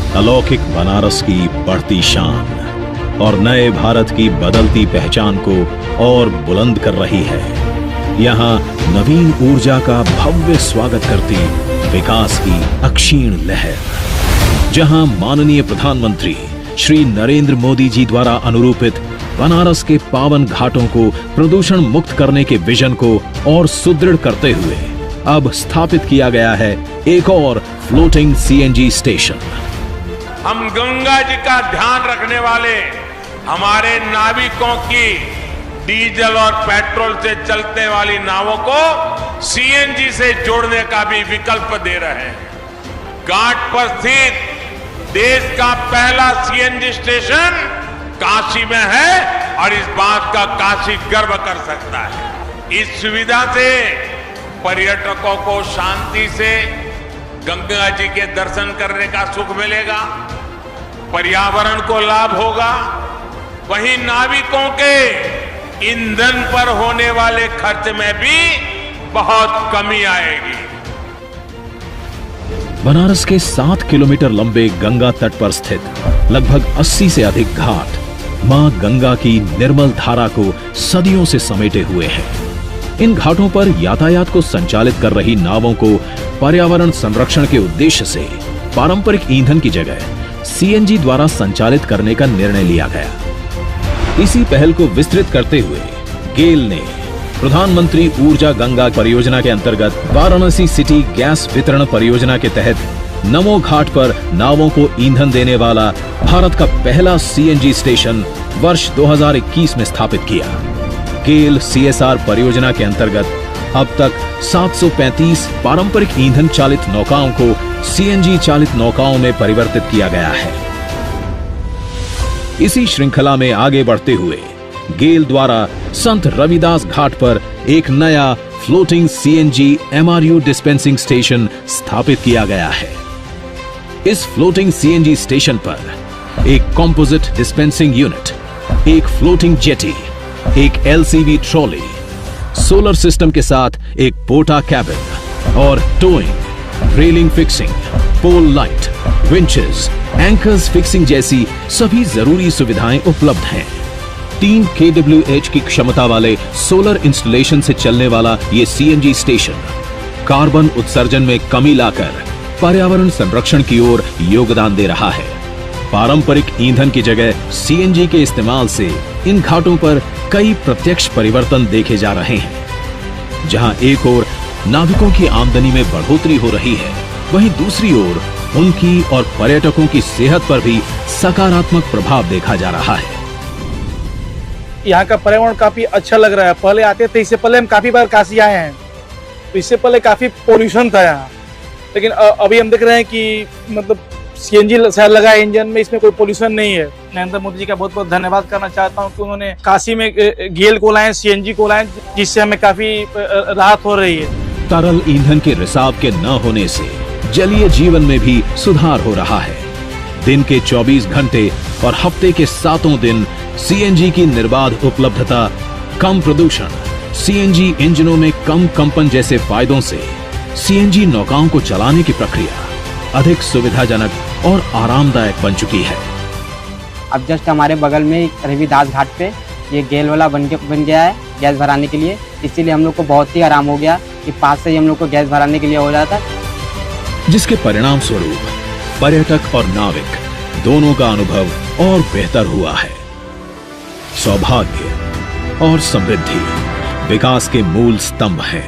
अलौकिक बनारस की बढ़ती शान और नए भारत की बदलती पहचान को और बुलंद कर रही है। यहाँ नवीन ऊर्जा का भव्य स्वागत करती विकास की अक्षीण लहर, जहाँ माननीय प्रधानमंत्री श्री नरेंद्र मोदी जी द्वारा अनुरूपित बनारस के पावन घाटों को प्रदूषण मुक्त करने के विजन को और सुदृढ़ करते हुए अब स्थापित किया गया है एक और फ्लोटिंग सीएनजी स्टेशन। हम गंगा जी का ध्यान रखने वाले हमारे नाविकों की डीजल और पेट्रोल से चलने वाली नावों को सीएनजी से जोड़ने का भी विकल्प दे रहे हैं। घाट पर स्थित देश का पहला सीएनजी स्टेशन काशी में है और इस बात का काशी गर्व कर सकता है। इस सुविधा से पर्यटकों को शांति से गंगा जी के दर्शन करने का सुख मिलेगा, पर्यावरण को लाभ होगा, वहीं नाविकों के ईंधन पर होने वाले खर्च में भी बहुत कमी आएगी। बनारस के 7 किलोमीटर लंबे गंगा तट पर स्थित लगभग 80 से अधिक घाट मां गंगा की निर्मल धारा को सदियों से समेटे हुए हैं। इन घाटों पर यातायात को संचालित कर रही नावों को पर्यावरण संरक्षण के उद्देश्य से पारंपरिक ईंधन की जगह सीएनजी द्वारा संचालित करने का निर्णय लिया गया। इसी पहल को विस्तृत करते हुए गेल ने प्रधानमंत्री ऊर्जा गंगा परियोजना के अंतर्गत वाराणसी सिटी गैस वितरण परियोजना के तहत नमो घाट पर नावों को ईंधन देने वाला भारत का पहला सीएनजी स्टेशन वर्ष 2021 में स्थापित किया। गेल सीएसआर परियोजना के अंतर्गत अब तक 735 पारंपरिक ईंधन चालित नौकाओं को सीएनजी चालित नौकाओं में परिवर्तित किया गया है। इसी श्रृंखला में आगे बढ़ते हुए गेल द्वारा संत रविदास घाट पर एक नया floating CNG MRU dispensing station स्थापित किया गया है। इस फ्लोटिंग सीएनजी स्टेशन पर एक कंपोजिट डिस्पेंसिंग यूनिट, एक फ्लोटिंग जेटी, एक एलसीवी ट्रॉली, सोलर सिस्टम के साथ एक पोर्टा कैबिन और towing, railing fixing, pole light, winches, anchors fixing जैसी सभी जरूरी सुविधाएं उपलब्ध हैं। 3 kWh की क्षमता वाले सोलर इंस्टॉलेशन से चलने वाला ये सीएनजी स्टेशन कार्बन उत्सर्जन में कमी लाकर पर्यावरण संरक्षण की ओर योगदान दे रहा है। पारंपरिक ईंधन की जगह सीएनजी के इस्तेमाल से इन घाटों पर कई प्रत्यक्ष परिवर्तन देखे जा रहे हैं। जहां एक ओर नाविकों की आमदनी में बढ़ोतरी हो रही है, वहीं दूसरी ओर उनकी और पर्यटकों की सेहत पर भी सकारात्मक प्रभाव देखा जा रहा है। यहाँ का पर्यावरण काफी अच्छा लग रहा है। पहले आते थे, इससे पहले हम काफी बार काशी आए हैं, तो इससे पहले काफी पोल्यूशन था यहाँ, लेकिन अभी हम देख रहे हैं कि मतलब सीएनजी शायद लगा है इंजन में, इसमें कोई पोल्यूशन नहीं है। नरेंद्र मोदी जी का बहुत बहुत धन्यवाद करना चाहता हूँ कि उन्होंने काशी में गेल को लाए, सीएनजी को लाए, जिससे हमें काफी राहत हो रही है। तरल ईंधन के रिसाव के न होने से जलीय जीवन में भी सुधार हो रहा है। दिन के 24 घंटे और हफ्ते के 7 दिन सीएनजी की निर्बाध उपलब्धता, कम प्रदूषण, सीएनजी इंजनों में कम कंपन जैसे फायदों से सीएनजी नौकाओं को चलाने की प्रक्रिया अधिक सुविधाजनक और आरामदायक बन चुकी है। अब जस्ट हमारे बगल में रविदास घाट पे ये गेल वाला बन गया है गैस भराने के लिए, इसीलिए हम लोग को बहुत ही आराम हो गया कि पास से ही हम लोग को गैस भराने के लिए हो जाता, जिसके परिणाम स्वरूप पर्यटक और नाविक दोनों का अनुभव और बेहतर हुआ है। सौभाग्य और समृद्धि विकास के मूल स्तंभ हैं।